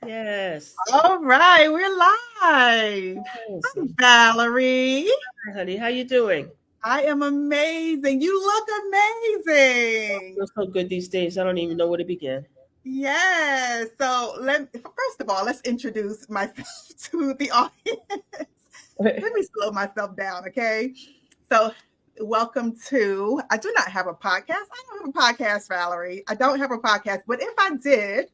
Yes. All right, we're live. Yes. Hi, Valerie. Hi, honey. How you doing? I am amazing. You look I amazing. feel so good these days. I don't even know where to begin. Yes. So first of all, let's introduce myself to the audience. Let me slow myself down, okay? So welcome to I do not have a podcast. I don't have a podcast, Valerie. I don't have a podcast, but if I did,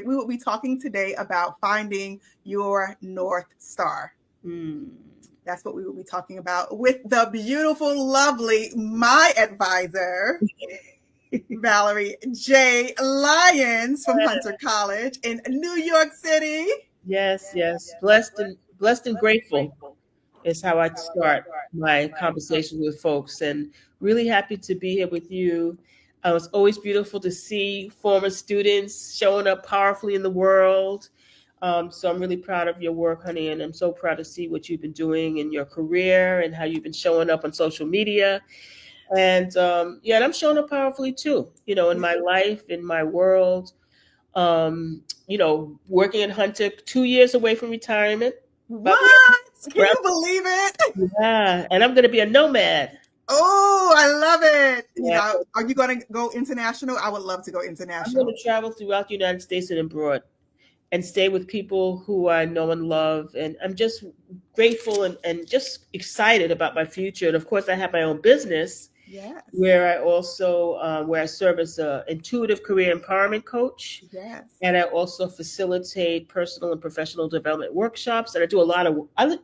we would be talking today about finding your North Star. Hmm. That's what we will be talking about with the beautiful, lovely, my advisor, Valerie J. Lyons from Hunter College in New York City. Yes, yes. Blessed and grateful is how I start my conversations with folks, and really happy to be here with you. It's always beautiful to see former students showing up powerfully in the world. So I'm really proud of your work, honey, and I'm so proud to see what you've been doing in your career and how you've been showing up on social media. And yeah, and I'm showing up powerfully too, in my life, in my world. Working at Hunter, 2 years away from retirement. But What? Can we're you believe it? yeah, and I'm going to be a nomad. Oh, I love it. Yeah, Are you going to go international? I would love to go I'm going international. to travel throughout the United States and abroad and stay with people who I know and love. And I'm just grateful and just excited about my future. And of course, I have my own business Yes. where I serve as an intuitive career empowerment coach. Yes. And I also facilitate personal and professional development workshops. And I do a lot. I'm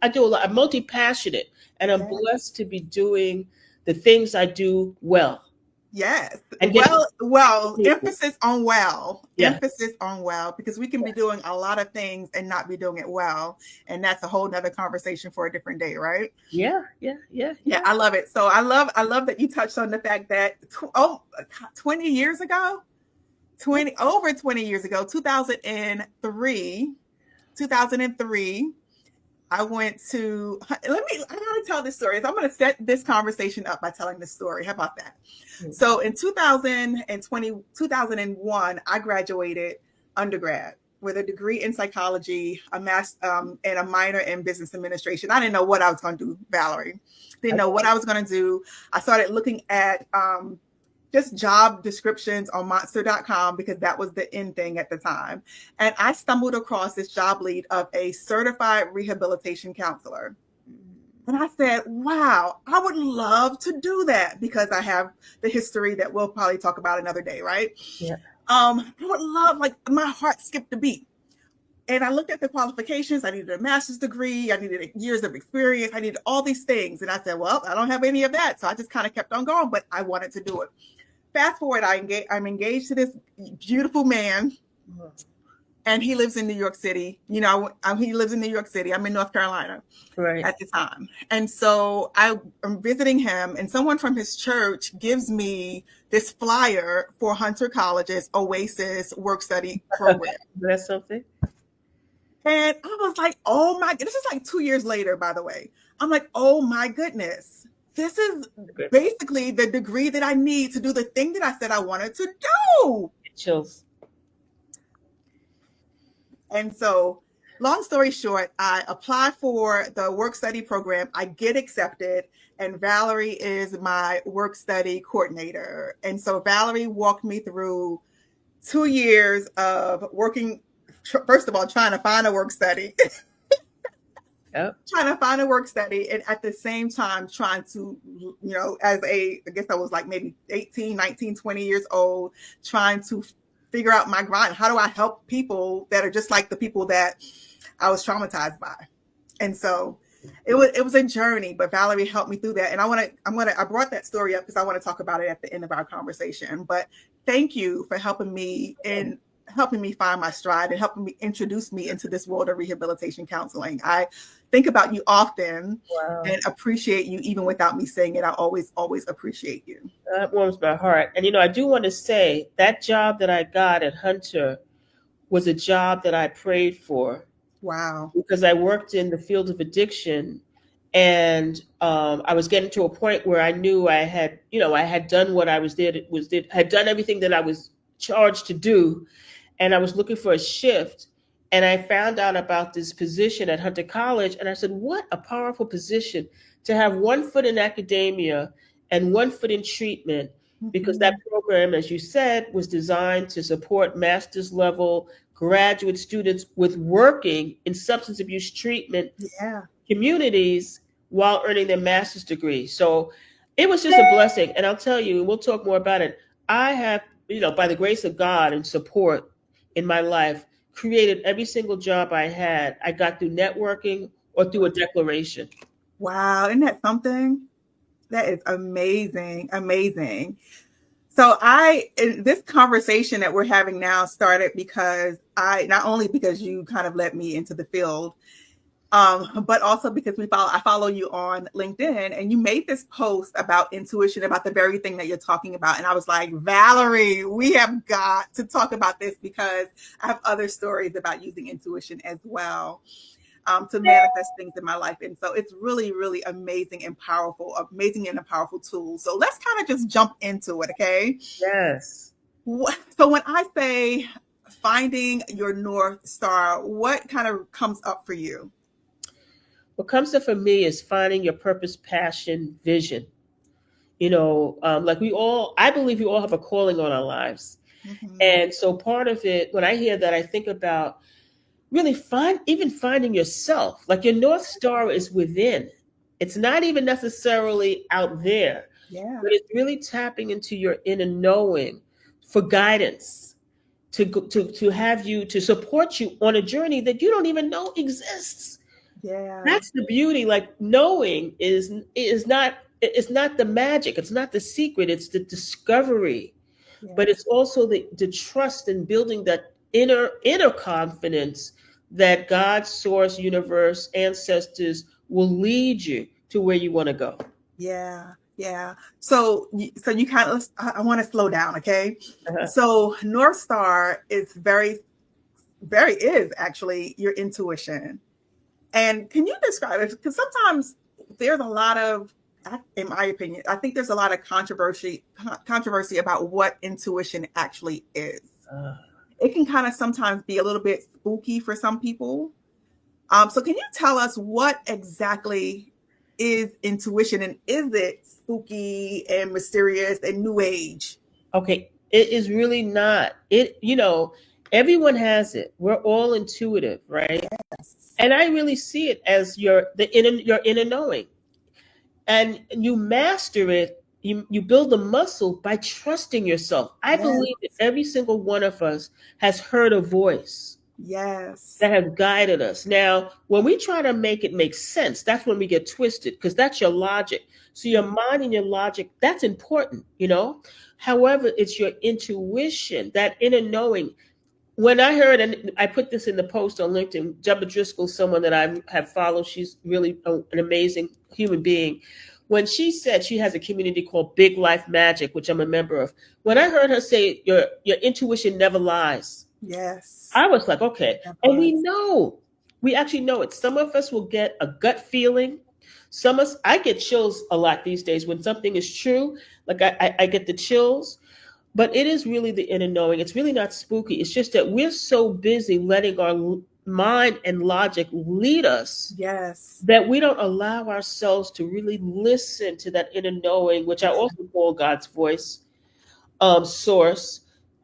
multi-passionate, and I'm Yes. blessed to be doing the things I do well Yes. and get to Well, people. emphasis on well. Yeah, Emphasis on well, because we can be doing a lot of things and not be doing it well. And that's a whole nother conversation for a different day, right? yeah, yeah, yeah, Yeah, yeah. I love it. So I love that you touched on the fact that 20 years ago, 20 years ago, 2003, I went to I gotta tell this story. So I'm gonna set this conversation up by telling this story. How about that? So in 2001, I graduated undergrad with a degree in psychology, and a minor in business administration. I didn't know what I was going to do, Valerie. Didn't know what I was going to do. I started looking at just job descriptions on monster.com because that was the in thing at the time. And I stumbled across this job lead of a certified rehabilitation counselor. And I said, wow, I would love to do that because I have the history that we'll probably talk about another day, right? Yeah. I would love, like, my heart skipped a beat. And I looked at the qualifications. I needed a master's degree. I needed years of experience. I needed all these things. And I said, well, I don't have any of that. So I just kind of kept on going, but I wanted to do it. Fast forward, I'm engaged to this beautiful man, and he lives in New York City. He lives in New York City. I'm in North Carolina Right. at the time. And so I'm visiting him, and someone from his church gives me this flyer for Hunter College's Oasis work study program. That's something. And I was like, oh my, this is like 2 years later, by the way. I'm like, oh my goodness. This is basically the degree that I need to do the thing that I said I wanted to do. Chills. And so, long story short, I apply for the work study program. I get accepted, and Valerie is my work study coordinator. And so, Valerie walked me through 2 years of working, first of all, trying to find a work study. Yep. Trying to find a work study, and at the same time trying to, I guess I was like maybe 18, 19, 20 years old, trying to figure out my grind. How do I help people that are just like the people that I was traumatized by? And so it was a journey, but Valerie helped me through that. And I brought that story up because I want to talk about it at the end of our conversation. But thank you for helping me find my stride and helping me introduce me into this world of rehabilitation counseling. I think about you often. Wow. And appreciate you even without me saying it. I always appreciate you. That warms my heart. And I do want to say that job that I got at Hunter was a job that I prayed for. Wow. Because I worked in the field of addiction, and I was getting to a point where I knew I had done what I had done everything that I was charged to do, and I was looking for a shift. And I found out about this position at Hunter College, and I said, what a powerful position to have one foot in academia and one foot in treatment, because that program, as you said, was designed to support master's level graduate students with working in substance abuse treatment communities while earning their master's degree. So it was just a blessing. And I'll tell you, and we'll talk more about it. I have, by the grace of God and support in my life, created every single job I had. I got through networking or through a declaration. Wow. Isn't that something? That is amazing. Amazing. So this conversation that we're having now started because not only because you kind of led me into the field, but also because I follow you on LinkedIn, and you made this post about intuition, about the very thing that you're talking about. And I was like, Valerie, we have got to talk about this because I have other stories about using intuition as well. To manifest things in my life. And so it's really, really amazing and a powerful tool. So let's kind of just jump into it, okay? Yes. So when I say finding your North Star, what kind of comes up for you? What comes up for me is finding your purpose, passion, vision. I believe we all have a calling on our lives. Mm-hmm. And so part of it, when I hear that, I think about really finding yourself. Like your North Star is within. It's not even necessarily out there, but it's really tapping into your inner knowing for guidance, to have you, to support you on a journey that you don't even know exists. Yeah, that's the beauty. Like knowing is not the magic. It's not the secret. It's the discovery. Yeah. But it's also the trust in building that inner confidence that God, source, universe, ancestors will lead you to where you want to go. Yeah. Yeah. So you kind of, I want to slow down. Okay. Uh-huh. So North Star is is actually your intuition. And can you describe it? Because sometimes there's a lot of, in my opinion, I think there's a lot of controversy about what intuition actually is. It can kind of sometimes be a little bit spooky for some people. So can you tell us what exactly is intuition, and is it spooky and mysterious and new age? Okay, it is really not. Everyone has it. We're all intuitive, right? Yes. And I really see it as your inner knowing. And you master it. You build the muscle by trusting yourself. I believe that every single one of us has heard a voice. Yes. That has guided us. Now, when we try to make it make sense, that's when we get twisted, because that's your logic. So your mind and your logic, that's important, However, it's your intuition, that inner knowing. When I heard, and I put this in the post on LinkedIn, Deborah Driscoll, someone that I have followed, she's really an amazing human being. When she said she has a community called Big Life Magic, which I'm a member of, when I heard her say your intuition never lies. Yes. I was like, okay. And we actually know it. Some of us will get a gut feeling. I get chills a lot these days when something is true. Like I get the chills. But it is really the inner knowing. It's really not spooky. It's just that we're so busy letting our mind and logic lead us. Yes. That we don't allow ourselves to really listen to that inner knowing, which I also call God's voice, source.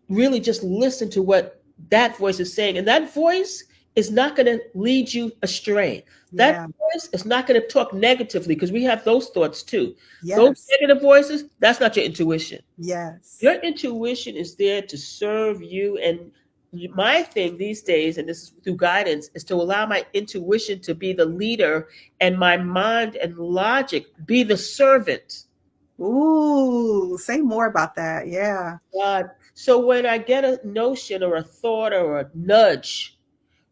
Really just listen to what that voice is saying. And that voice is not going to lead you astray. That voice is not going to talk negatively, because we have those thoughts too. Yes. Those negative voices, that's not your intuition. Yes. Your intuition is there to serve you. And my thing these days, and this is through guidance, is to allow my intuition to be the leader and my mind and logic be the servant. Ooh, say more about that. Yeah. So when I get a notion or a thought or a nudge,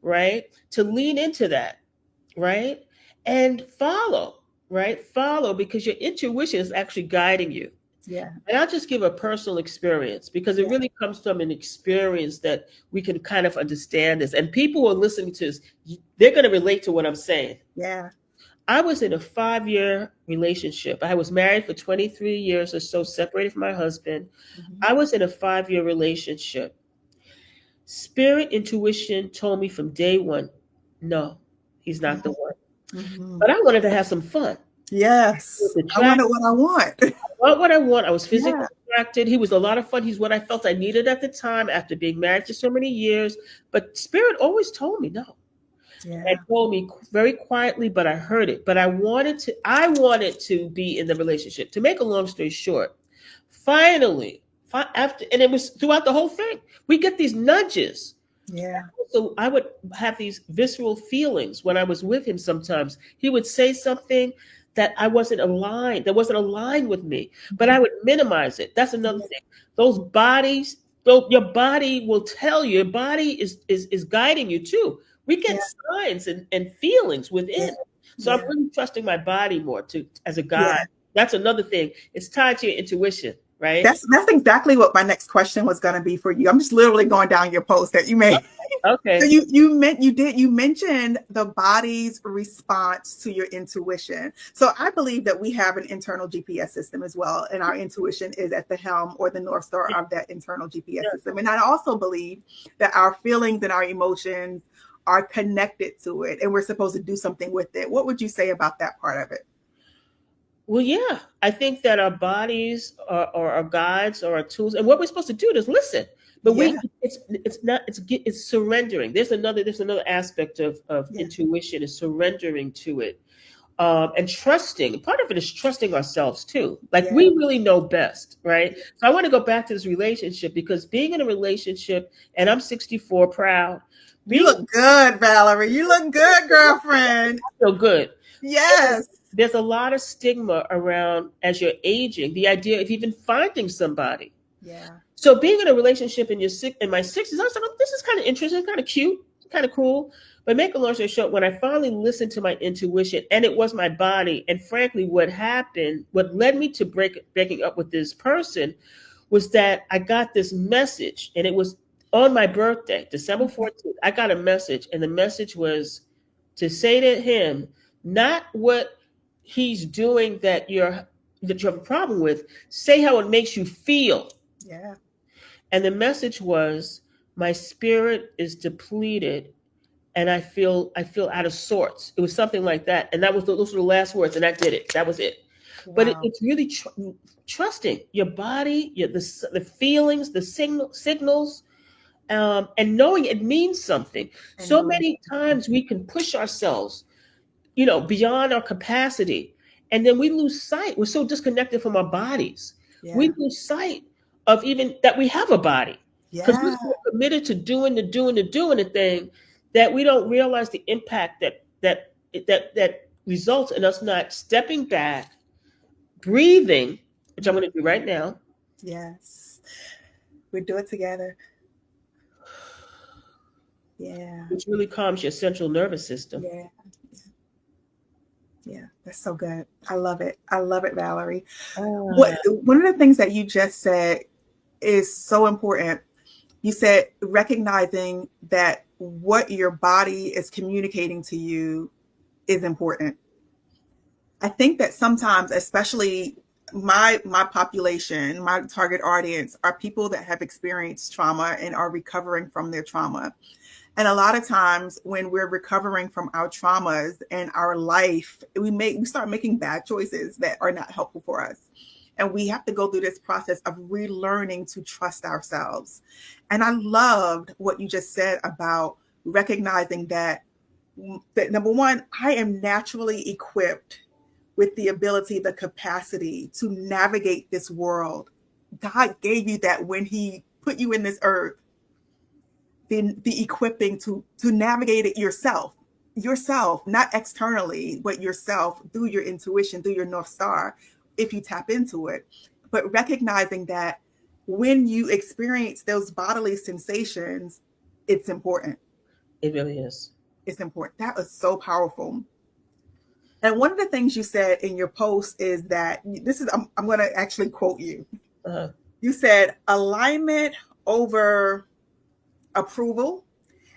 right, to lean into that, right, and follow, because your intuition is actually guiding you. Yeah. And I'll just give a personal experience, because it really comes from an experience that we can kind of understand this. And people who are listening to this, they're going to relate to what I'm saying. Yeah. I was in a 5-year relationship. I was married for 23 years or so, separated from my husband. Mm-hmm. I was in a 5-year relationship. Spirit intuition told me from day one, no, he's not the one. Mm-hmm. But I wanted to have some fun. Yes. I wanted what I want. I want what I want. I was physically Yeah. attracted. He was a lot of fun. He's what I felt I needed at the time after being married for so many years. But Spirit always told me no. Yeah. And told me very quietly, but I heard it. But I wanted to be in the relationship. To make a long story short, finally, after, and it was throughout the whole thing, we get these nudges. Yeah. So I would have these visceral feelings when I was with him. Sometimes he would say something that wasn't aligned with me, but I would minimize it. That's another thing. Those bodies, your body will tell you, your body is guiding you too. We get signs and feelings within. So I'm really trusting my body more as a guide. Yeah. That's another thing. It's tied to your intuition, right? That's exactly what my next question was going to be for you. I'm just literally going down your post that you made. Okay. So you mentioned the body's response to your intuition. So I believe that we have an internal GPS system as well, and our intuition is at the helm or the North Star of that internal GPS system. And I also believe that our feelings and our emotions are connected to it, and we're supposed to do something with it. What would you say about that part of it? Well, yeah, I think that our bodies are our guides or our tools, and what we're supposed to do is listen. But it's surrendering. There's another aspect of intuition is surrendering to it, and trusting. Part of it is trusting ourselves too. Like we really know best, right? So I want to go back to this relationship because being in a relationship, and I'm 64, proud. You look good, Valerie. You look good, girlfriend. I feel good. Yes. There's a lot of stigma around as you're aging, the idea of even finding somebody. Yeah. So being in a relationship in my 60s, I was like, oh, this is kind of interesting, kind of cute, kind of cool. But make a long story short, when I finally listened to my intuition, and it was my body, and frankly, what led me to breaking up with this person was that I got this message, and it was on my birthday, December 14th. I got a message, and the message was to say to him, not what he's doing that you have a problem with, say how it makes you feel. Yeah. And the message was, my spirit is depleted and I feel out of sorts. It was something like that. And those were the last words, and I did it. That was it. Wow. But it's really trusting your body, the feelings, the signals, and knowing it means something. So many times we can push ourselves, beyond our capacity. And then we lose sight. We're so disconnected from our bodies. Yeah. We lose sight of even that we have a body. Because we're so committed to doing the thing that we don't realize the impact that results in us not stepping back, breathing, which I'm going to do right now. Yes. We do it together. Yeah. Which really calms your central nervous system. Yeah. Yeah, that's so good. I love it. I love it, Valerie. One of the things that you just said is so important. You said recognizing that what your body is communicating to you is important. I think that sometimes, especially my population, my target audience are people that have experienced trauma and are recovering from their trauma. And a lot of times when we're recovering from our traumas and our life, we start making bad choices that are not helpful for us. And we have to go through this process of relearning to trust ourselves. And I loved what you just said about recognizing that number one, I am naturally equipped with the ability, the capacity to navigate this world. God gave you that when he put you in this earth. The equipping to navigate it yourself, not externally, but yourself through your intuition, through your North Star, if you tap into it. But recognizing that when you experience those bodily sensations, it's important. It really is. It's important. That was so powerful. And one of the things you said in your post is that I'm going to actually quote you. Uh-huh. You said alignment over approval,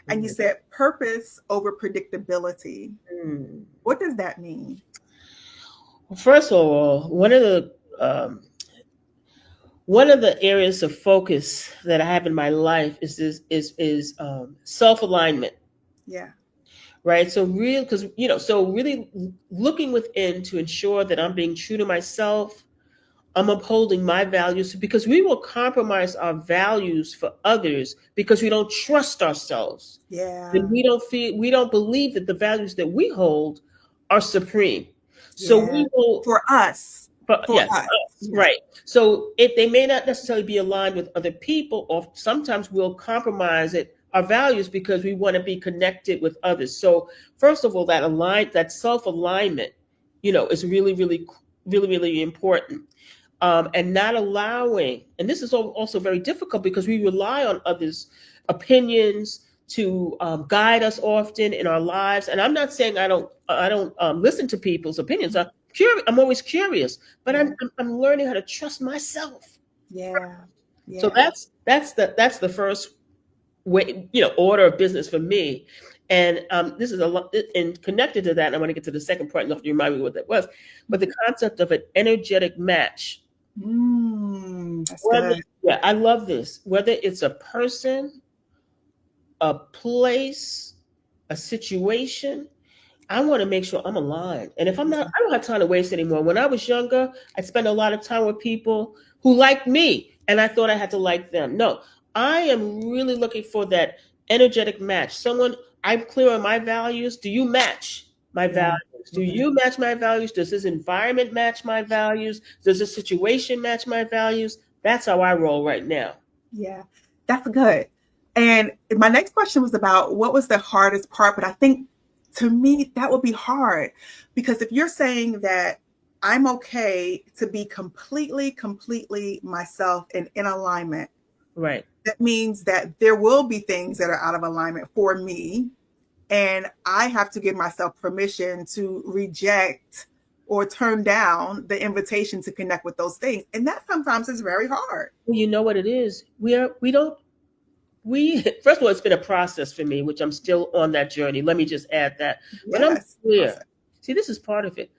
and you said purpose over predictability. What does that mean? Well, first of all, one of the one of the areas of focus that I have in my life is self-alignment. Yeah. Right. So real, because, so really looking within to ensure that I'm being true to myself. I'm upholding my values, because we will compromise our values for others because we don't trust ourselves. Yeah. And we don't believe that the values that we hold are supreme. So Yeah. we will, For us. yes, Us. us, right. So if they may not necessarily be aligned with other people, or sometimes we'll compromise our values because we want to be connected with others. So first of all, that self-alignment, is really, really, really, really important. And not allowing, and this is also very difficult because we rely on others' opinions to guide us often in our lives. And I'm not saying I don't listen to people's opinions. I'm always curious, but I'm learning how to trust myself. Yeah. So that's the first way, order of business for me. And this is a lot, and connected to that, and I want to get to the second part, enough to remind me what that was. But the concept of an energetic match. That's good. Yeah, I love this. Whether it's a person, a place, a situation, I want to make sure I'm aligned. And if I'm not, I don't have time to waste anymore. When I was younger, I spent a lot of time with people who liked me, and I thought I had to like them. No, I am really looking for that energetic match. Someone, I'm clear on my values. Do you match my values? Do you match my values? Does this environment match my values? Does this situation match my values? That's how I roll right now. Yeah, that's good. And my next question was about what was the hardest part, but I think to me that would be hard, because if you're saying that I'm okay to be completely myself and in alignment, right? That means that there will be things that are out of alignment for me, and I have to give myself permission to reject or turn down the invitation to connect with those things. And that sometimes is very hard. Well, you know what it is? First of all, it's been a process for me, which I'm still on that journey. Let me just add that. But I'm clear. See, this is part of it.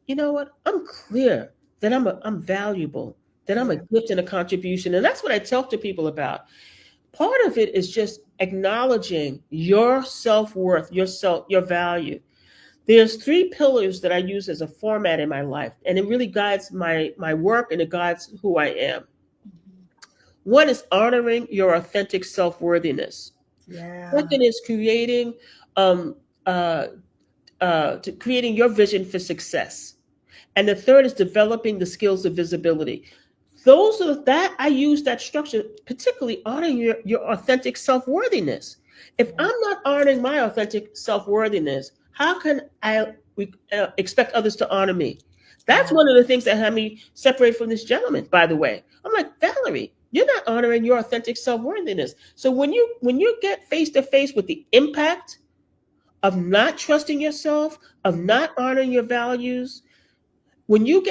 You know what? I'm clear that I'm valuable, that I'm a gift and a contribution. And that's what I talk to people about. Part of it is just acknowledging your self-worth, your value. There's 3 pillars that I use as a format in my life, and it really guides my work, and it guides who I am. One is honoring your authentic self-worthiness. Second is creating creating your vision for success. And the third is developing the skills of visibility. I use that structure, particularly honoring your authentic self-worthiness. If I'm not honoring my authentic self-worthiness, how can I expect others to honor me? That's one of the things that had me separate from this gentleman, by the way. I'm like, Valerie, you're not honoring your authentic self-worthiness. So when you get face to face with the impact of not trusting yourself, of not honoring your values, when you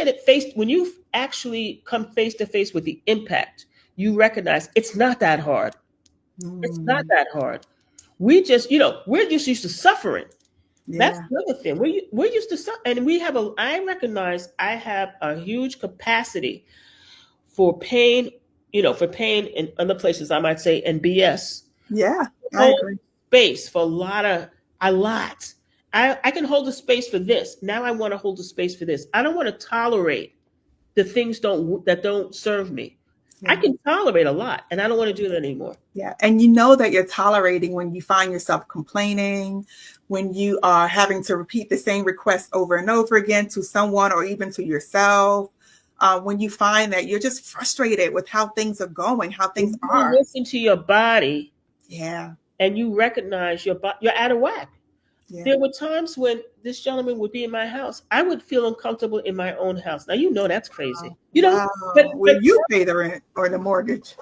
actually come face to face with the impact, you recognize it's not that hard. It's not that hard. We're just used to suffering. That's the other thing. We're used to suffering, and I recognize I have a huge capacity for pain, for pain in other places, I might say, and BS. Yeah, I agree. Space for a lot. I can hold a space for this. Now I want to hold a space for this. I don't want to tolerate the things that don't serve me. I can tolerate a lot, and I don't want to do that anymore. Yeah. And you know that you're tolerating when you find yourself complaining, when you are having to repeat the same request over and over again to someone or even to yourself. When you find that you're just frustrated with how things are going, how things are. Listen to your body. Yeah. And you recognize you're out of whack. Yeah. There were times when this gentleman would be in my house. I would feel uncomfortable in my own house. Now, that's crazy. Will you pay the rent or the mortgage?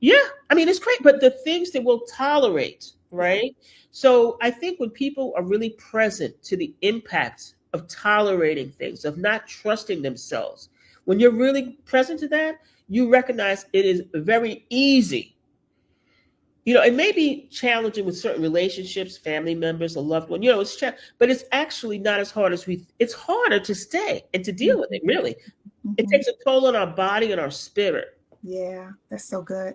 Yeah. I mean, it's great. But the things that we'll tolerate, right? So I think when people are really present to the impact of tolerating things, of not trusting themselves, when you're really present to that, you recognize it is very easy. It may be challenging with certain relationships, family members, a loved one, but it's actually not as hard as it's harder to stay and to deal with it, really. It takes a toll on our body and our spirit. Yeah, that's so good.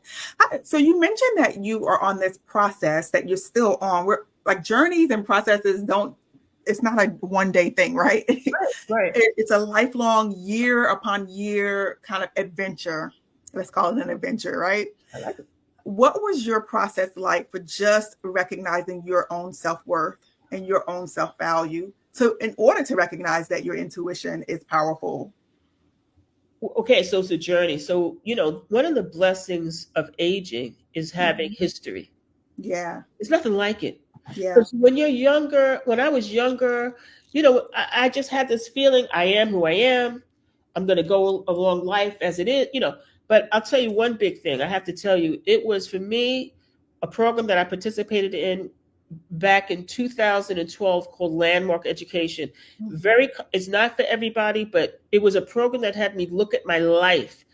So you mentioned that you are on this process that you're still on. We're like journeys and processes don't, it's not a one day thing, right? Right. It's a lifelong year upon year kind of adventure. Let's call it an adventure, right? I like it. What was your process like for just recognizing your own self-worth and your own self-value? So in order to recognize that your intuition is powerful. Okay, so it's a journey. So, one of the blessings of aging is having history. Yeah. It's nothing like it. Yeah. Because when I was younger, I just had this feeling I am who I am. I'm going to go along life as it is. But I'll tell you one big thing. I have to tell you, it was for me a program that I participated in back in 2012 called Landmark Education. It's not for everybody, but it was a program that had me look at my life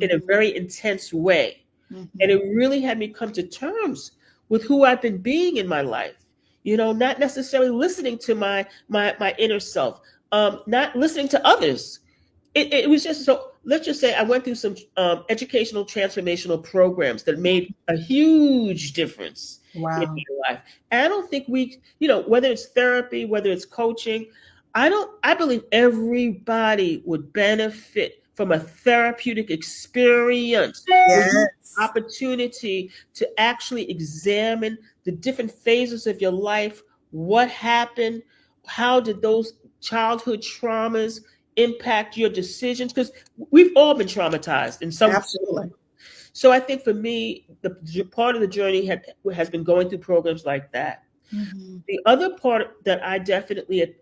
in a very intense way. And it really had me come to terms with who I've been being in my life. Not necessarily listening to my inner self, not listening to others. It was just so. Let's just say I went through some educational transformational programs that made a huge difference in Wow. my life. And I don't think whether it's therapy, whether it's coaching, I believe everybody would benefit from a therapeutic experience where you have Yes. opportunity to actually examine the different phases of your life, what happened, how did those childhood traumas impact your decisions, because we've all been traumatized in some. Absolutely. So I think for me, the part of the journey has been going through programs like that. The other part that I definitely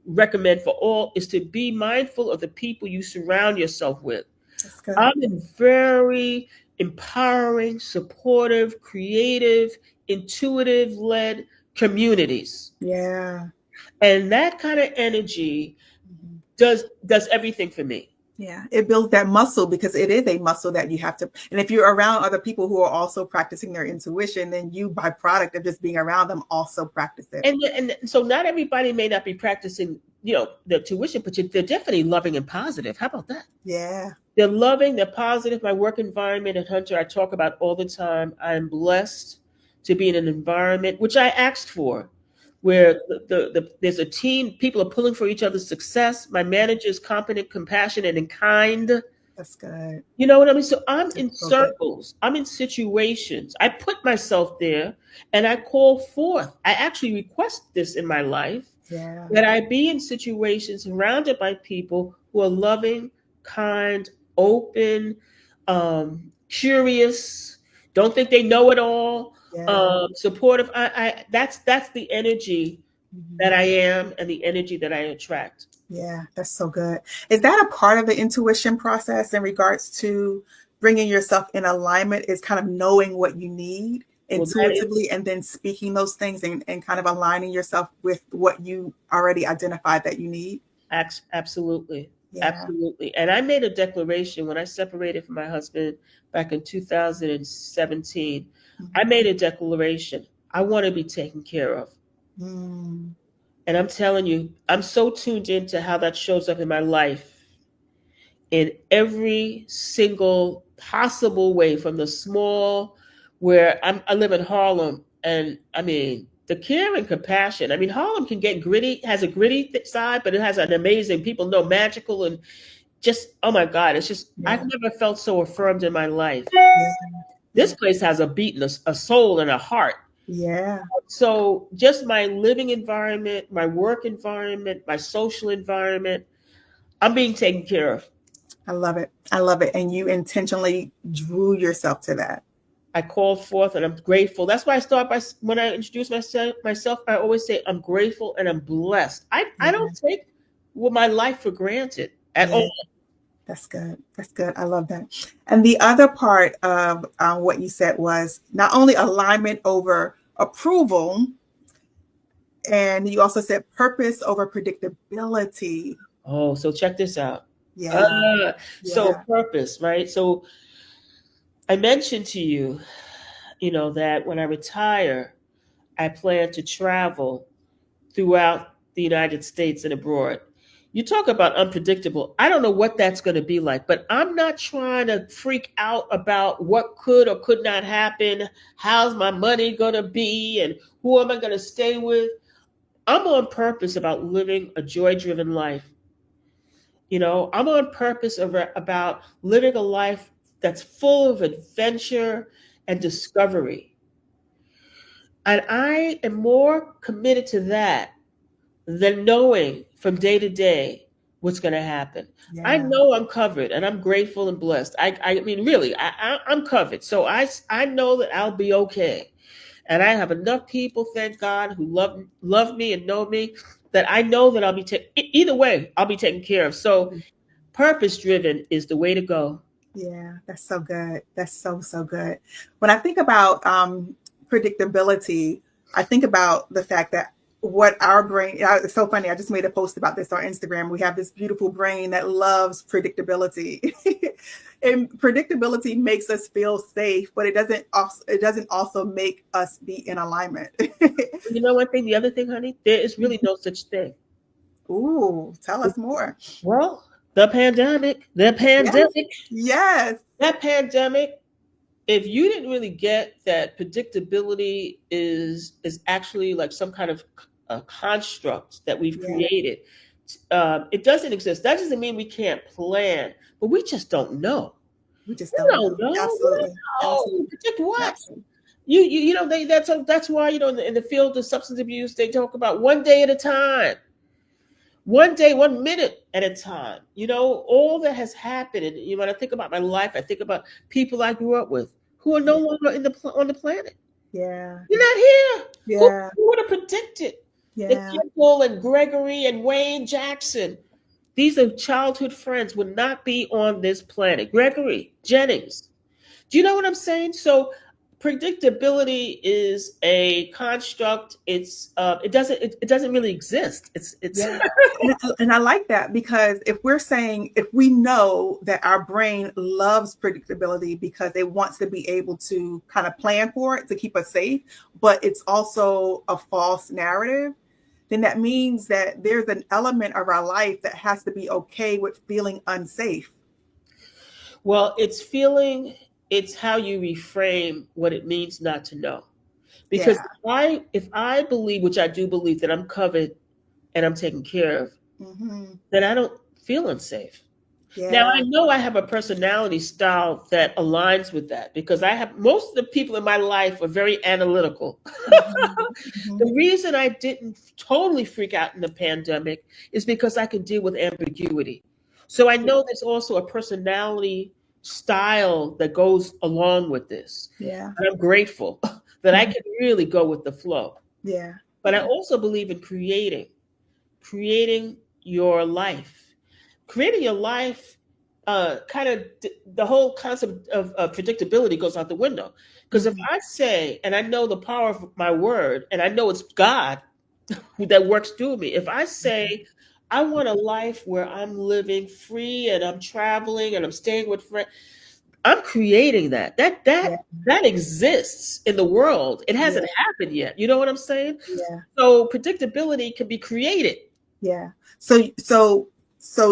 recommend for all is to be mindful of the people you surround yourself with. That's good. I'm in very empowering, supportive, creative, intuitive led communities. Yeah. And that kind of energy does everything for me. Yeah. It builds that muscle because it is a muscle that you have to. And if you're around other people who are also practicing their intuition, then you, by product of just being around them, also practice it. And so not everybody may not be practicing, their tuition, but they're definitely loving and positive. How about that? Yeah. They're loving, they're positive. My work environment at Hunter, I talk about all the time. I'm blessed to be in an environment which I asked for, where there's a team, people are pulling for each other's success. My manager is competent, compassionate, and kind. That's good. You know what I mean? So I'm in That's so good. circles, I'm in situations. I put myself there and I call forth. I actually request this in my life, Yeah. that I be in situations surrounded by people who are loving, kind, open, curious, don't think they know it all, Yeah. supportive. That's the energy that I am and the energy that I attract. Yeah, that's so good. Is that a part of the intuition process in regards to bringing yourself in alignment, is kind of knowing what you need Well, that is intuitively and then speaking those things and kind of aligning yourself with what you already identified that you need? absolutely. Yeah. Absolutely. And I made a declaration when I separated from my husband back in 2017. I made a declaration. I want to be taken care of. Mm. And I'm telling you, I'm so tuned into how that shows up in my life in every single possible way, from the small, where I live in Harlem, and I mean, the care and compassion. I mean, Harlem can get gritty, has a gritty side, but it has an amazing, people know, magical, and just, oh my God, it's just, Yeah. I've never felt so affirmed in my life. Yeah. This place has a beat and a soul and a heart. Yeah. So just my living environment, my work environment, my social environment, I'm being taken care of. I love it. I love it. And you intentionally drew yourself to that. I call forth and I'm grateful. That's why I start by, when I introduce myself, I always say I'm grateful and I'm blessed. I don't take my life for granted at all. That's good. That's good. I love that. And the other part of what you said was not only alignment over approval, and you also said purpose over predictability. Oh, so check this out. Yeah. So Yeah. purpose, right? So I mentioned to you, that when I retire, I plan to travel throughout the United States and abroad. You talk about unpredictable. I don't know what that's going to be like, but I'm not trying to freak out about what could or could not happen. How's my money going to be and who am I going to stay with? I'm on purpose about living a joy-driven life. I'm on purpose about living a life that's full of adventure and discovery. And I am more committed to that than knowing from day to day what's going to happen. I Yeah. know I'm covered and I'm grateful and blessed. I mean, really, I'm covered. So I know that I'll be okay. And I have enough people, thank God, who love me and know me, that I know that I'll be either way, I'll be taken care of. So purpose driven is the way to go. Yeah, that's so good. That's so, so good. When I think about predictability, I think about the fact that what our brain, it's so funny. I just made a post about this on Instagram. We have this beautiful brain that loves predictability. And predictability makes us feel safe, but it doesn't also make us be in alignment. You know one thing, the other thing, honey, there is really no such thing. Ooh, tell us more. Well, the pandemic, Yes. that pandemic, if you didn't really get that predictability is actually like some kind of a construct that we've Yeah. created, it doesn't exist. That doesn't mean we can't plan, but we just don't know. We just We don't know. Absolutely. Absolutely. Predict what? Absolutely. That's why in the field of substance abuse they talk about one day at a time. One day, 1 minute at a time. All that has happened. And when I think about my life, I think about people I grew up with who are no longer on the planet. Yeah. You're not here. Yeah. Who would have predicted Yeah. that Temple and Gregory and Wayne Jackson, these are childhood friends, would not be on this planet? Gregory Jennings. Do you know what I'm saying? So predictability is a construct. It doesn't really exist. It's Yeah. And I like that, because if we know that our brain loves predictability because it wants to be able to kind of plan for it to keep us safe, but it's also a false narrative, then that means that there's an element of our life that has to be okay with feeling unsafe. Well, it's how you reframe what it means not to know. Because if I believe, which I do believe, that I'm covered and I'm taken care of, then I don't feel unsafe. Yeah. Now, I know I have a personality style that aligns with that, because most of the people in my life are very analytical. The reason I didn't totally freak out in the pandemic is because I can deal with ambiguity. So I know there's also a personality style that goes along with this. Yeah. And I'm grateful that I can really go with the flow. Yeah. But I also believe in creating your life. Creating your life, the whole concept of predictability goes out the window. Because if I say, and I know the power of my word, and I know it's God that works through me, if I say, I want a life where I'm living free and I'm traveling and I'm staying with friends, I'm creating that. That exists in the world. It hasn't happened yet. You know what I'm saying? Yeah. So predictability can be created. Yeah. So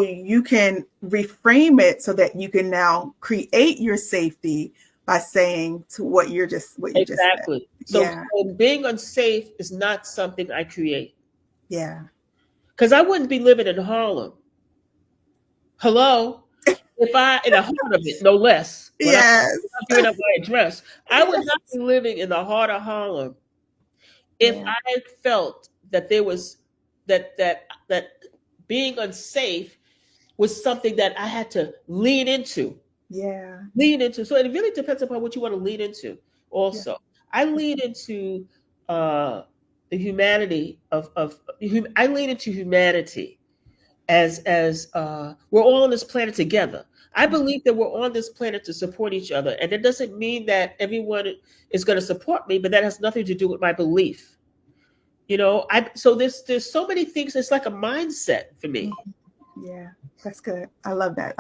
you can reframe it so that you can now create your safety by saying to what you just said. So being unsafe is not something I create. Yeah. Because I wouldn't be living in Harlem. Hello? If I, in the heart of it, no less. Yes. I'm giving up my address. I would not be living in the heart of Harlem if I felt that there was that being unsafe was something that I had to lean into. Yeah. Lean into. So it really depends upon what you want to lean into also. Yeah. I lean into the humanity I lean into humanity as we're all on this planet together. I believe that we're on this planet to support each other. And it doesn't mean that everyone is going to support me, but that has nothing to do with my belief. So there's so many things. It's like a mindset for me. Yeah, that's good. I love that.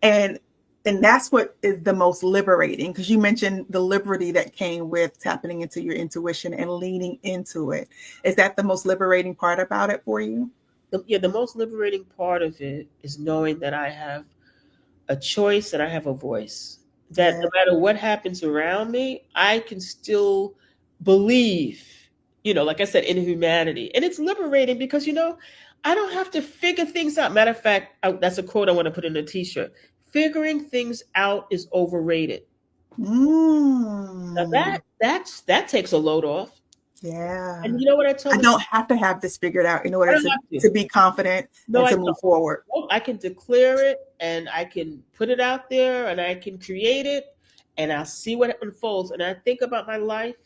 And that's what is the most liberating, because you mentioned the liberty that came with tapping into your intuition and leaning into it. Is that the most liberating part about it for you? the most liberating part of it is knowing that I have a choice and I have a voice. That Yeah. no matter what happens around me, I can still believe, like I said, in humanity. And it's liberating because, I don't have to figure things out. Matter of fact, that's a quote I want to put in a t-shirt. Figuring things out is overrated. Now Mm. that takes a load off. Yeah. And you know what I tell I them? don't have to have this figured out in I order don't to have to. be confident No, and I to don't. move forward. Well, I can declare it and I can put it out there and I can create it and I'll see what unfolds. And I think about my life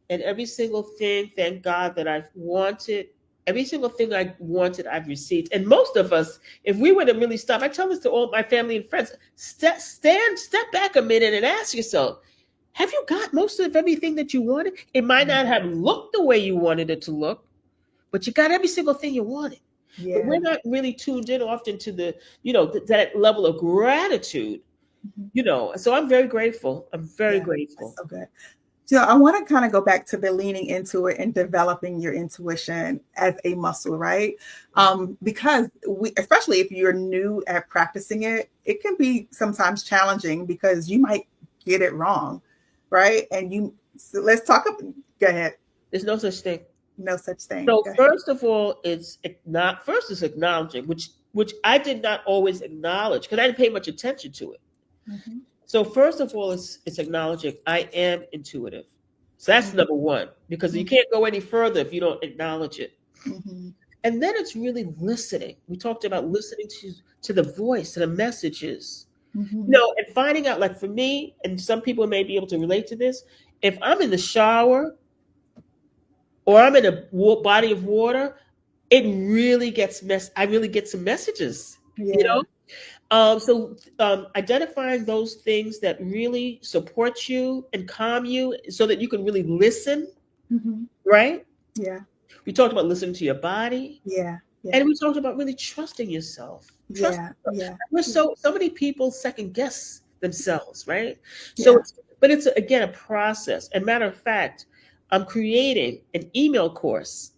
and every single thing, thank God, that I've wanted, every single thing I wanted, I've received. And most of us, if we were to really stop, I tell this to all my family and friends, step back a minute and ask yourself, have you got most of everything that you wanted? It might not have looked the way you wanted it to look, but you got every single thing you wanted. Yeah. But we're not really tuned in often to the, that level of gratitude, So I'm very grateful. I'm very grateful. That's so good. So I want to kind of go back to the leaning into it and developing your intuition as a muscle, right? Because especially if you're new at practicing it, it can be sometimes challenging because you might get it wrong, right? And so let's talk. Go ahead. There's no such thing. No such thing. So first of all, it's acknowledging, which I did not always acknowledge because I didn't pay much attention to it. Mm-hmm. So first of all, it's acknowledging I am intuitive. So that's number one, because you can't go any further if you don't acknowledge it. Mm-hmm. And then it's really listening. We talked about listening to the voice, to the messages. Mm-hmm. And finding out, like for me, and some people may be able to relate to this, if I'm in the shower or I'm in a body of water, it really gets I really get some messages, So identifying those things that really support you and calm you so that you can really listen, right? Yeah. We talked about listening to your body. Yeah. And we talked about really trusting yourself. Yeah. We're so many people second guess themselves, right? So, but it's again a process. And matter of fact, I'm creating an email course,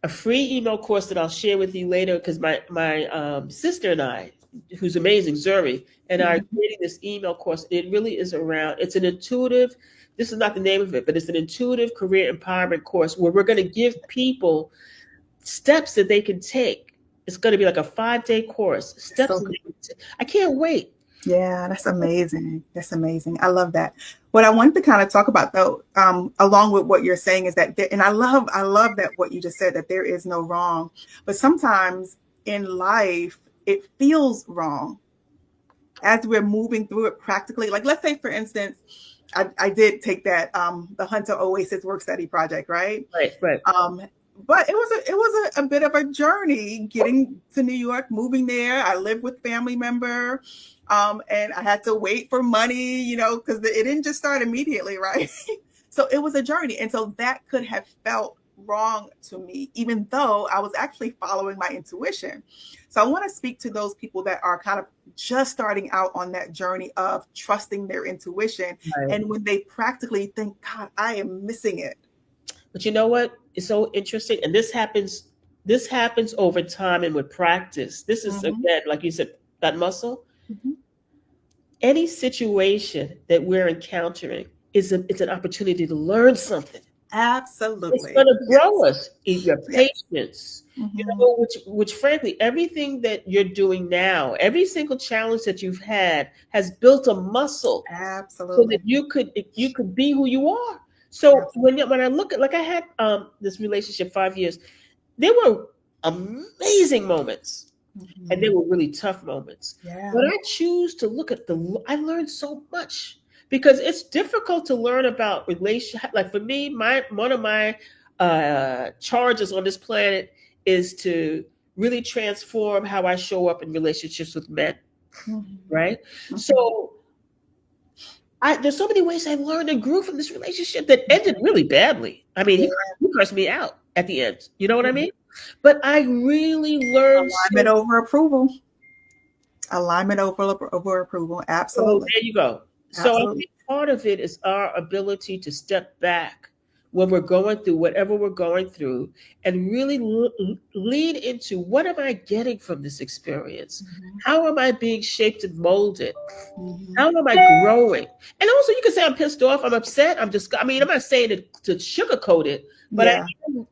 a free email course that I'll share with you later because my sister and I, who's amazing, Zuri, and I are creating this email course. It really is it's an intuitive, this is not the name of it, but it's an intuitive career empowerment course where we're going to give people steps that they can take. It's going to be like a 5-day course. I can't wait. Yeah, that's amazing. That's amazing. I love that. What I wanted to kind of talk about though, along with what you're saying is that, and I love that what you just said, that there is no wrong, but sometimes in life, it feels wrong as we're moving through it practically. Like, let's say for instance, I did take that, the Hunter Oasis work study project, right? Right. But it was a bit of a journey getting to New York, moving there. I lived with family member. And I had to wait for money, because it didn't just start immediately, right? So it was a journey. And so that could have felt wrong to me, even though I was actually following my intuition. So I want to speak to those people that are kind of just starting out on that journey of trusting their intuition. Right. And when they practically think, God, I am missing it. But you know what? It's so interesting. And this happens over time and with practice. This is, again, like you said, that muscle. Any situation that we're encountering it's an opportunity to learn something. Absolutely. It's going to grow us in your patience. Which frankly, everything that you're doing now, every single challenge that you've had has built a muscle. Absolutely. So that you could be who you are. So when I look at, like I had this relationship 5 years, there were amazing moments. And they were really tough moments. Yeah. But I choose to look at I learned so much because it's difficult to learn about relationship. Like for me, one of my charges on this planet is to really transform how I show up in relationships with men. Right. So there's so many ways I learned and grew from this relationship that ended really badly. I mean, he cursed me out at the end. You know what I mean? But I really learned alignment over approval. Alignment over approval. Absolutely. So there you go. Absolutely. So I think part of it is our ability to step back when we're going through whatever we're going through, and really lean into, what am I getting from this experience? Mhm. How am I being shaped and molded? Mhm. How am I growing? And also, you can say I'm pissed off, I'm upset, I'm not saying it to sugarcoat it, but Yeah.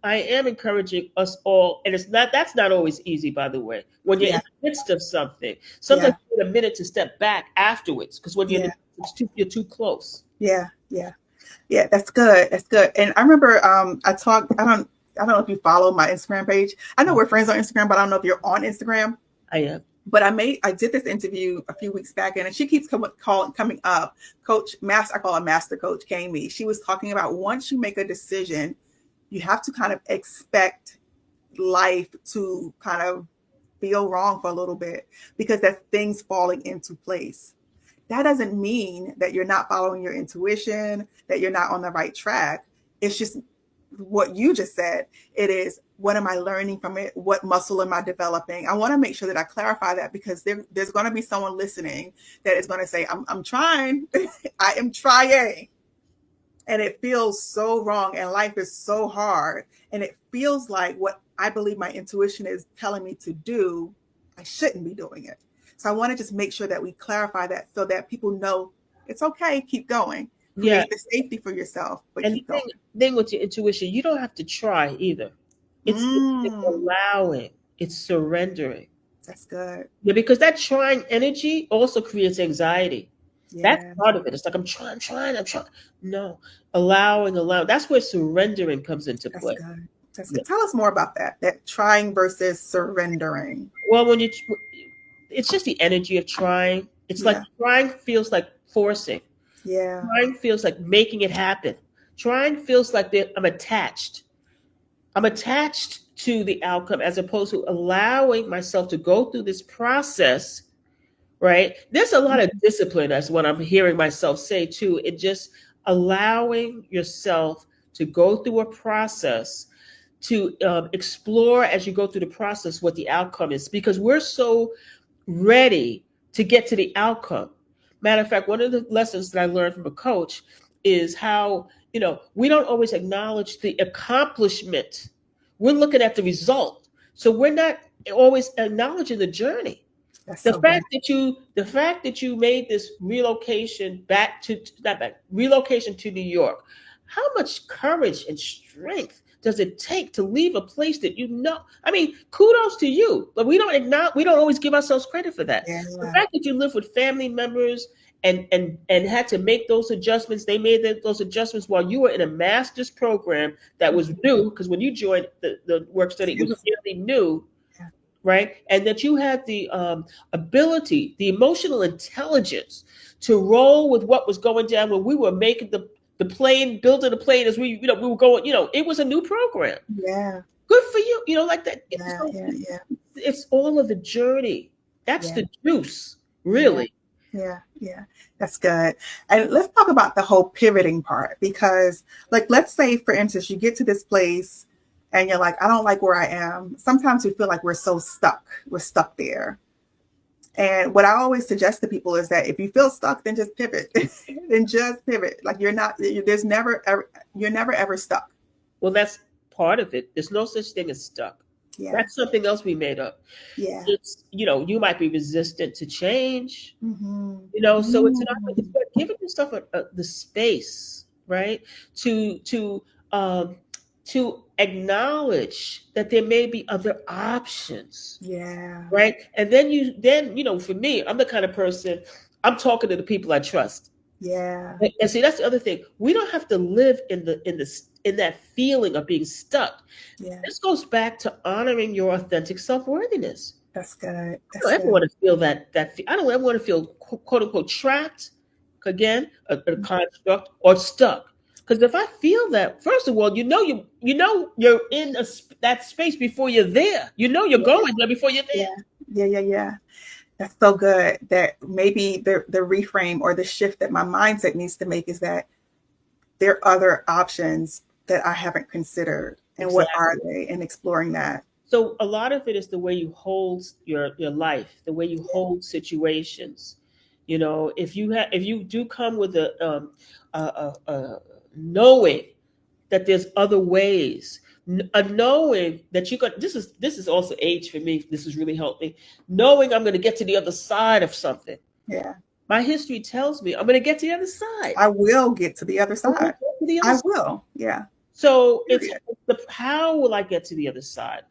I am encouraging us all, and that's not always easy, by the way. When you're in Yeah. the midst of something, sometimes Yeah. you need a minute to step back afterwards, because when Yeah. you're too close. Yeah. Yeah. Yeah. That's good. That's good. And I remember I don't know if you follow my Instagram page. I know we're friends on Instagram, but I don't know if you're on Instagram. I am. But I did this interview a few weeks back, and she keeps coming up. I call her Master Coach Kami. She was talking about, once you make a decision, you have to kind of expect life to kind of feel wrong for a little bit, because that's things falling into place. That doesn't mean that you're not following your intuition, that you're not on the right track. It's just what you just said. It is, what am I learning from it? What muscle am I developing? I want to make sure that I clarify that, because there's going to be someone listening that is going to say, I'm trying. I am trying. And it feels so wrong, and life is so hard. And it feels like what I believe my intuition is telling me to do, I shouldn't be doing it. So I want to just make sure that we clarify that, so that people know it's okay, keep going. Yeah. Create the safety for yourself, but And keep going. thing with your intuition, you don't have to try either. It's allowing, it's surrendering. That's good. Yeah, because that trying energy also creates anxiety. That's Yeah. part of it. It's like, I'm trying. No, allowing. That's where surrendering comes into That's play. good. That's Yeah. good. Tell us more about that trying versus surrendering. Well, it's just the energy of trying. It's like, Yeah. trying feels like forcing. Yeah. Trying feels like making it happen. Trying feels like I'm attached. I'm attached to the outcome, as opposed to allowing myself to go through this process, right? There's a lot of discipline, as what I'm hearing myself say too. It just allowing yourself to go through a process, to explore as you go through the process what the outcome is, because we're so ready to get to the outcome. Matter of fact, one of the lessons that I learned from a coach is how, we don't always acknowledge the accomplishment. We're looking at the result. So we're not always acknowledging the journey. That's The so good. fact that you made this relocation relocation to New York, how much courage and strength does it take to leave a place that I mean, kudos to you, but we don't always give ourselves credit for that. Yeah. The fact that you live with family members and had to make those adjustments, they made those adjustments while you were in a master's program that was new, because when you joined the work study, it was fairly new. Yeah. Right? And that you had the ability, the emotional intelligence to roll with what was going down when we were making the plane, building the plane as we were going, it was a new program. Yeah. Good for you, like that. Yeah. It's all of the journey. That's Yeah. the juice, really. Yeah. That's good. And let's talk about the whole pivoting part, because, like, let's say, for instance, you get to this place and you're like, I don't like where I am. Sometimes we feel like we're so stuck. We're stuck there. And what I always suggest to people is that if you feel stuck, then just pivot. Then just pivot. Like, you're never ever stuck. Well, that's part of it. There's no such thing as stuck. Yeah. That's something else we made up. Yeah. It's, you might be resistant to change. Mm-hmm. So it's about giving yourself the space, right? To acknowledge that there may be other options. Yeah. Right. And then for me, I'm the kind of person, I'm talking to the people I trust. Yeah. And see, that's the other thing. We don't have to live in that feeling of being stuck. Yeah. This goes back to honoring your authentic self-worthiness. That's good. I don't ever want to feel that. I don't ever want to feel quote unquote trapped, again, a construct, or stuck. Because if I feel that, first of all, you're in that space before you're there. You're going there before you're there. Yeah. That's so good. That maybe the reframe or the shift that my mindset needs to make is that there are other options that I haven't considered, and What are they, and exploring that. So a lot of it is the way you hold your life, the way you hold situations. If you do come with a knowing that there's other ways. A knowing that you got this is also age for me. This has really helped me. Knowing I'm going to get to the other side of something. Yeah. My history tells me I'm going to get to the other side. I will get to the other side. I will. Yeah. So it's how will I get to the other side?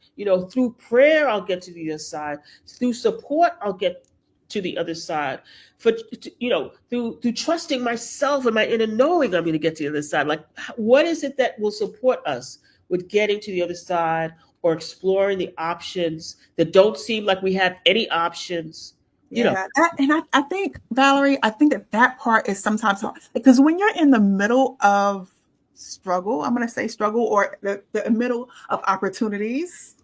Through prayer, I'll get to the other side. Through support, I'll get to the other side. Through trusting myself and my inner knowing, I'm going to get to the other side. Like, what is it that will support us with getting to the other side or exploring the options that don't seem like we have any options? I think, Valerie, that part is sometimes hard because when you're in the middle of struggle, I'm going to say struggle, or the middle of opportunities,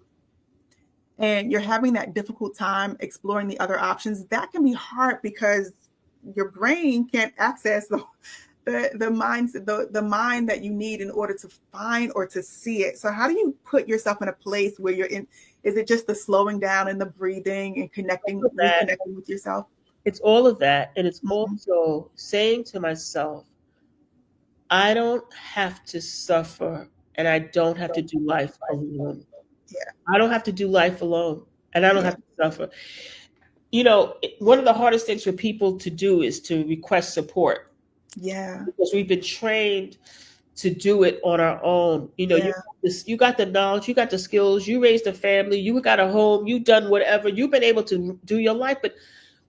and you're having that difficult time exploring the other options, that can be hard because your brain can't access the mind that you need in order to find or to see it. So how do you put yourself in a place where you're in? Is it just the slowing down and the breathing and reconnecting with yourself? It's all of that. And it's also saying to myself, I don't have to suffer and I don't have to do life alone. Yeah. I don't have to do life alone and I don't have to suffer. One of the hardest things for people to do is to request support. Yeah. Because we've been trained to do it on our own. You got the knowledge, you got the skills, you raised a family, you got a home, you've done whatever, you've been able to do your life, but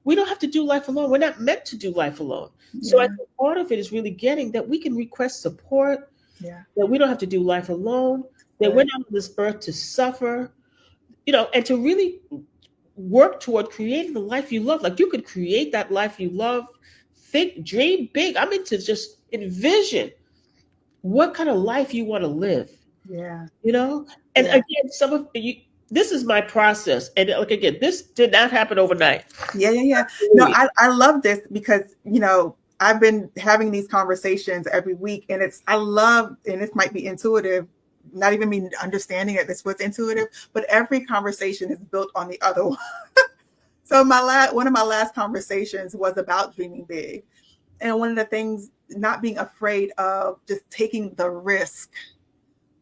we don't have to do life alone. We're not meant to do life alone. Yeah. So I think part of it is really getting that we can request support, that we don't have to do life alone, that we're not on this earth to suffer, and to really work toward creating the life you love. Like, you could create that life you love, dream big. I mean, to just envision what kind of life you want to live. Yeah. And again, some of you, this is my process. And like, again, this did not happen overnight. Yeah. No, I love this because, I've been having these conversations every week, and and this might be intuitive, not even me understanding that this was intuitive, but every conversation is built on the other one. So one of my last conversations was about dreaming big. And one of the things, not being afraid of just taking the risk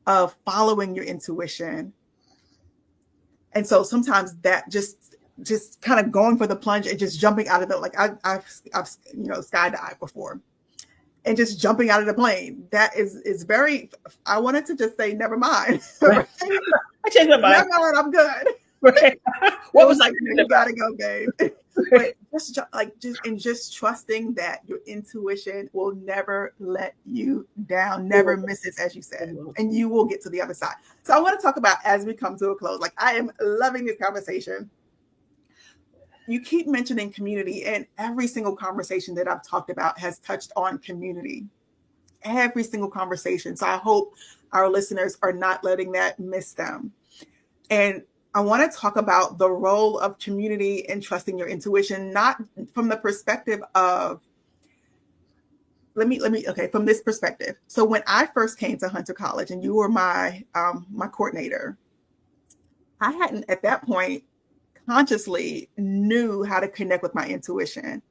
of following your intuition. And so sometimes that just kind of going for the plunge and just jumping out of the, like I've skydived before, and just jumping out of the plane. That is very, I wanted to just say, never mind. Right. I changed my mind. Never mind, I'm good. Right. What was you gotta go, babe. But just trusting that your intuition will never let you down, never misses, as you said, and you will get to the other side. So I want to talk about, as we come to a close, like, I am loving this conversation. You keep mentioning community, and every single conversation that I've talked about has touched on community. Every single conversation. So I hope our listeners are not letting that miss them. And I want to talk about the role of community and trusting your intuition, not from the perspective of, from this perspective. So when I first came to Hunter College and you were my coordinator, I hadn't at that point consciously knew how to connect with my intuition.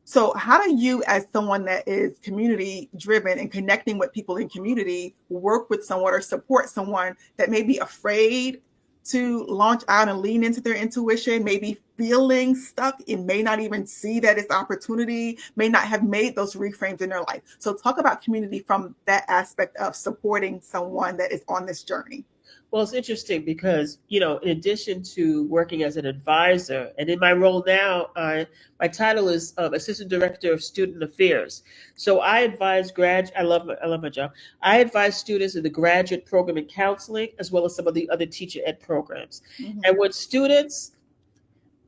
So how do you, as someone that is community driven and connecting with people in community, work with someone or support someone that may be afraid to launch out and lean into their intuition, maybe feeling stuck and may not even see that it's opportunity, may not have made those reframes in their life? So talk about community from that aspect of supporting someone that is on this journey. Well, it's interesting because, in addition to working as an advisor, and in my role now, my title is Assistant Director of Student Affairs. So I advise I love my job. I advise students in the graduate program in counseling, as well as some of the other teacher ed programs. Mm-hmm. And when students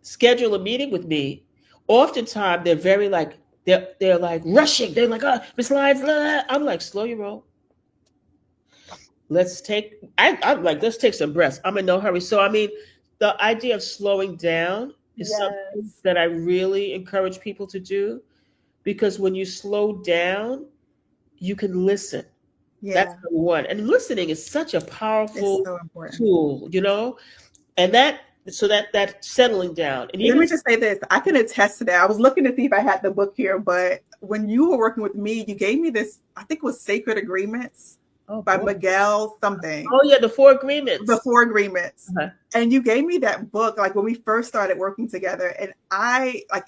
schedule a meeting with me, oftentimes they're very they're like rushing. They're like, oh, Ms. Lyons, I'm like, slow your roll. Let's take some breaths. I'm in no hurry. So, I mean, the idea of slowing down is something that I really encourage people to do, because when you slow down, you can listen. Yeah. That's number one. And listening is such a powerful tool, and that settling down. And let me just say this. I can attest to that. I was looking to see if I had the book here, but when you were working with me, you gave me this, I think it was Sacred Agreements. Oh, by boy. Miguel something. Oh, yeah, the Four Agreements. The Four Agreements. Uh-huh. And you gave me that book like when we first started working together, and I like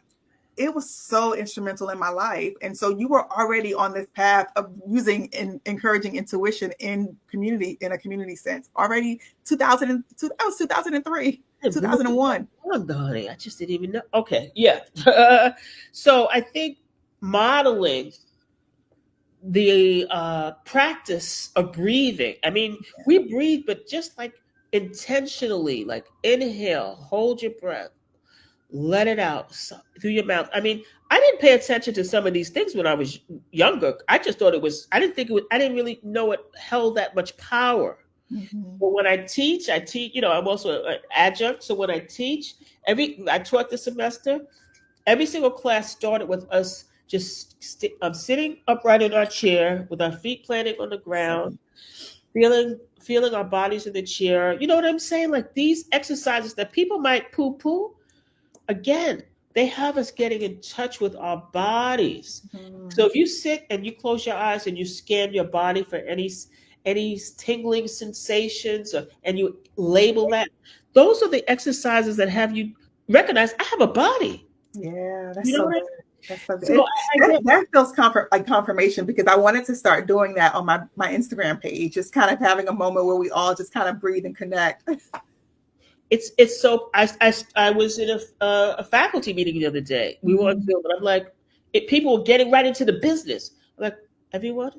it was so instrumental in my life. And so you were already on this path of using and encouraging intuition in a community sense already. 2002, that was 2003, 2001. Oh, honey, I just didn't even know. Okay, yeah. So I think modeling the practice of breathing. I mean, we breathe, but just like intentionally, like inhale, hold your breath, let it out through your mouth. I mean, I didn't pay attention to some of these things when I was younger. I just thought it was, I didn't think it was, I didn't really know it held that much power. Mm-hmm. But when I teach, I'm also an adjunct. So when I teach, I taught this semester, every single class started with us just sitting upright in our chair with our feet planted on the ground, feeling our bodies in the chair. You know what I'm saying? Like these exercises that people might poo-poo, again, they have us getting in touch with our bodies. Mm-hmm. So if you sit and you close your eyes and you scan your body for any tingling sensations, and you label that, those are the exercises that have you recognize I have a body. Yeah, that's You know so what I good. That's so good. So that feels like confirmation, because I wanted to start doing that on my Instagram page, just kind of having a moment where we all just kind of breathe and connect. It's so I was in a faculty meeting the other day. We were on Zoom, and I'm like, people were getting right into the business. I'm like, everyone,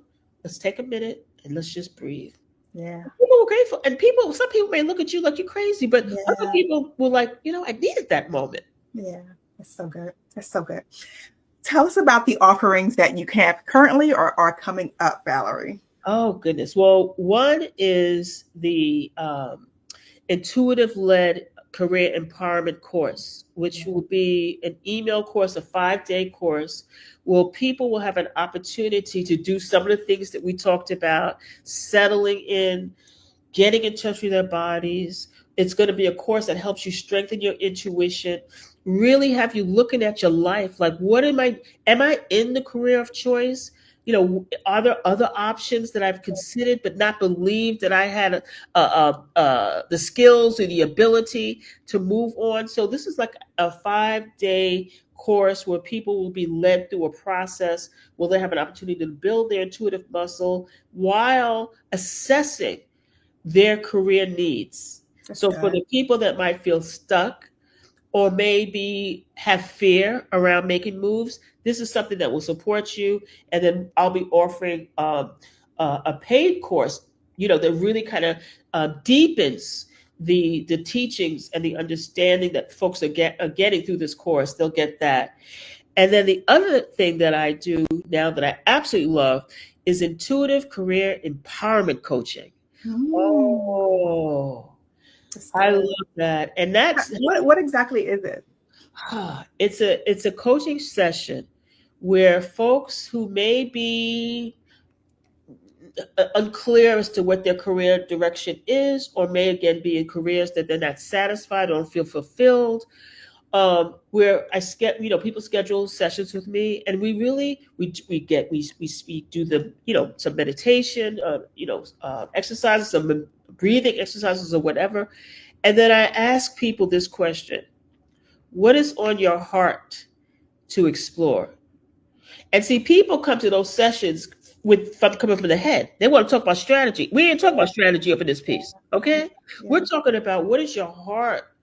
let's take a minute and let's just breathe. Yeah. People were grateful, and some people may look at you like you're crazy, but other people were like, I needed that moment. Yeah, that's so good. That's so good. Tell us about the offerings that you have currently or are coming up, Valerie. Oh, goodness. Well, one is the intuitive-led career empowerment course, which will be an email course, a 5-day course, where people will have an opportunity to do some of the things that we talked about, settling in, getting in touch with their bodies. It's going to be a course that helps you strengthen your intuition, really have you looking at your life. Like, am I in the career of choice? Are there other options that I've considered but not believed that I had the skills or the ability to move on? So this is like a 5-day course where people will be led through a process where they have an opportunity to build their intuitive muscle while assessing their career needs. So for the people that might feel stuck or maybe have fear around making moves, this is something that will support you. And then I'll be offering a paid course, that really kind of deepens the teachings and the understanding that folks are getting through this course. They'll get that. And then the other thing that I do now that I absolutely love is intuitive career empowerment coaching. Oh, I love that. And that's what exactly is it? It's a coaching session where folks who may be unclear as to what their career direction is, or may again be in careers that they're not satisfied or don't feel fulfilled, where people schedule sessions with me, and we really we do the some meditation, exercises, some breathing exercises or whatever, and then I ask people this question: what is on your heart to explore? And see, people come to those sessions coming from the head. They want to talk about strategy. We didn't talk about strategy up in this piece, okay? Yeah. We're talking about what is your heart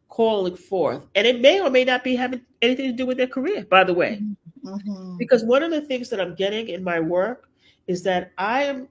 calling forth, and it may or may not be having anything to do with their career, by the way. Mm-hmm. Because one of the things that I'm getting in my work is that I am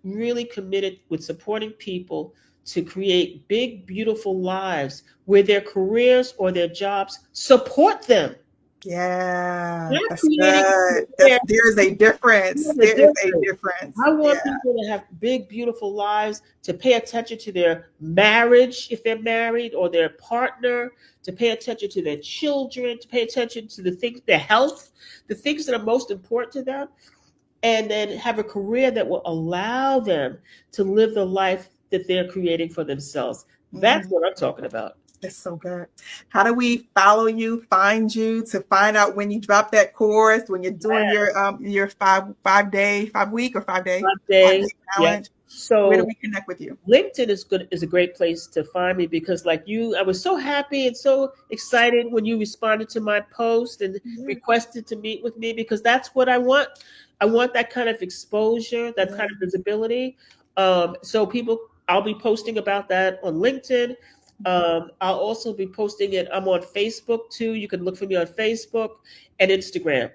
really committed with supporting people to create big, beautiful lives where their careers or their jobs support them. Yeah, that's good. There's a difference. There is a difference. I want people to have big, beautiful lives, to pay attention to their marriage if they're married, or their partner, to pay attention to their children, to pay attention to the things, their health, the things that are most important to them, and then have a career that will allow them to live the life that they're creating for themselves. That's what I'm talking about. That's so good. How do we follow you, find you, to find out when you drop that course, when you're doing your 5 week or 5 day 5 day. Yeah. challenge? Where do So we connect with you? LinkedIn is a great place to find me because, like you, I was so happy and so excited when you responded to my post and requested to meet with me, because that's what I want. I want that kind of exposure, that kind of visibility. So I'll be posting about that on LinkedIn. I'll also be posting it. I'm on Facebook too. You can look for me on Facebook and Instagram.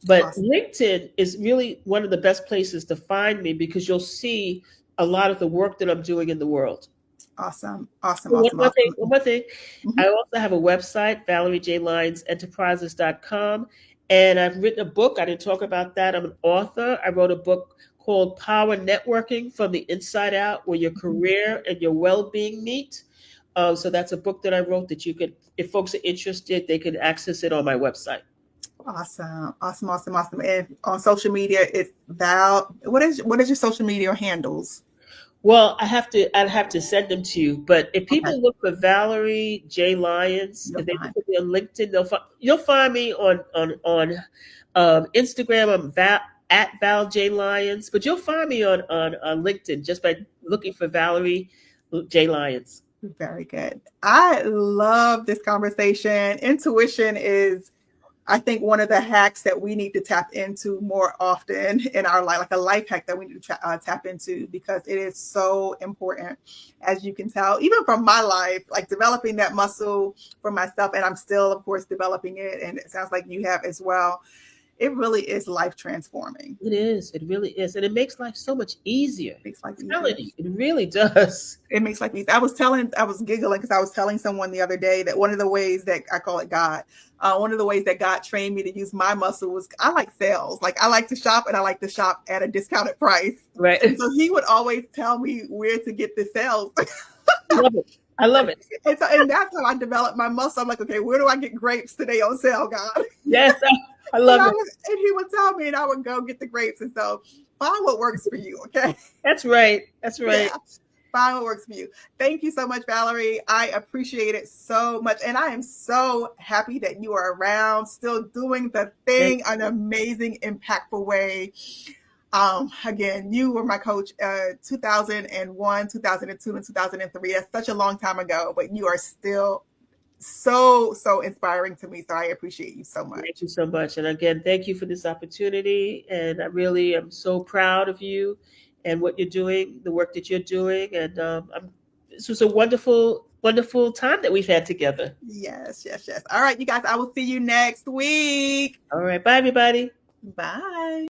But Awesome. LinkedIn is really one of the best places to find me because you'll see a lot of the work that I'm doing in the world. Awesome. Awesome. One Awesome. more thing, Awesome. one more thing. Mhm. I also have a website, ValerieJLyonsenterprises.com, and I've written a book. I didn't talk about that. I'm an author. I wrote a book called Power Networking from the Inside Out, where your career and your well-being meet. So that's a book that I wrote that you could, if folks are interested, they can access it on my website. Awesome. Awesome. Awesome. Awesome. And on social media, it's Val. What is your social media handles? Well, I'd have to send them to you. But if people Okay. look for Valerie J. Lyons, You'll if they find. look at me on LinkedIn, you'll find me on Instagram. I'm at Val J. Lyons, but you'll find me on LinkedIn just by looking for Valerie J. Lyons. Very good. I love this conversation. Intuition is, I think, one of the hacks that we need to tap into more often in our life, like a life hack that we need to tap into, because it is so important, as you can tell, even from my life, like developing that muscle for myself. And I'm still, of course, developing it. And it sounds like you have as well. It really is life transforming. It is. It really is. And it makes life so much easier. It makes life I'm easier. telling you, it really does. It makes life easier. I was giggling because I was telling someone the other day that one of the ways that I call it God, one of the ways that God trained me to use my muscle was, I like sales. Like, I like to shop, and I like to shop at a discounted price. Right. And so he would always tell me where to get the sales. I love it. I love it. And that's how I developed my muscle. I'm like, okay, where do I get grapes today on sale, God? Yes, I love it. And he would tell me, and I would go get the grapes. And so find what works for you, okay? That's right. That's right. Yeah. Find what works for you. Thank you so much, Valerie. I appreciate it so much. And I am so happy that you are around, still doing the thing in an amazing, impactful way. Again, you were my coach 2001, 2002, and 2003. That's such a long time ago, but you are still so inspiring to me. So I appreciate you so much. Thank you so much. And again, thank you for this opportunity. And I really am so proud of you and what you're doing, the work that you're doing. And this was a wonderful time that we've had together. Yes. All right, you guys, I will see you next week. All right. Bye, everybody. Bye.